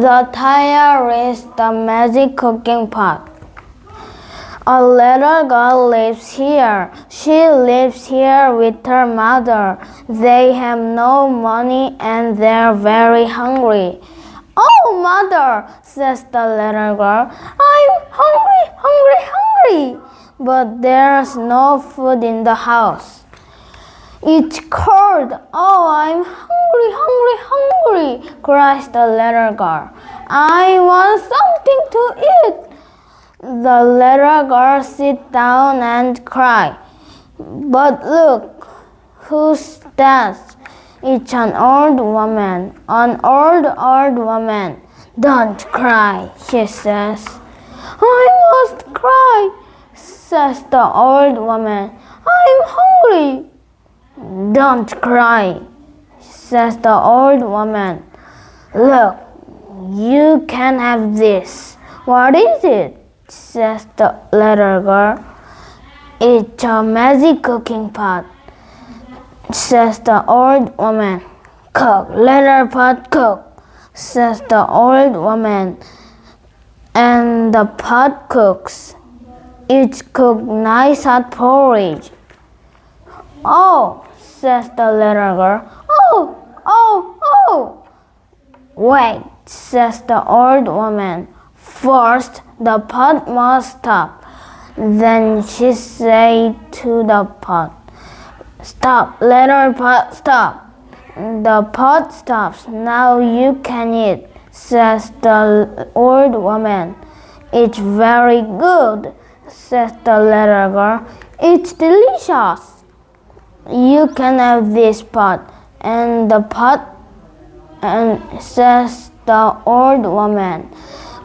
The tire is the magic cooking pot. A little girl lives here. She lives here with her mother. They have no money and they're very hungry. Oh, mother, says the little girl, I'm hungry. But there's no food in the house. It's cold. Oh, I'm hungry, cries the little girl. I want something to eat. The little girl sits down and cries. But look, who's that? It's an old woman, an old woman. Don't cry, she says. I must cry, says the old woman. I'm hungry. Don't cry, says the old woman. Look, you can have this. What is it? Says the little girl. It's a magic cooking pot, says the old woman. Cook, little pot, cook, says the old woman. And the pot cooks. It's cooked nice hot porridge. Oh, says the little girl. Oh. Wait, says the old woman. First, the pot must stop. Then she said to the pot, Stop, little pot, stop. The pot stops. Now you can eat, says the old woman. It's very good, says the little girl. It's delicious. You can have this pot and the pot, and says the old woman.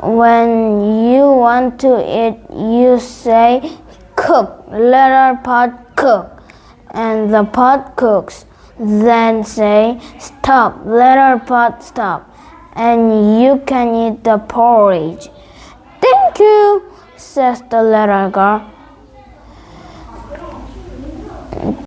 When you want to eat, you say, Cook, little pot, cook. And the pot cooks. Then say, Stop, little pot, stop. And you can eat the porridge. Thank you, says the little girl.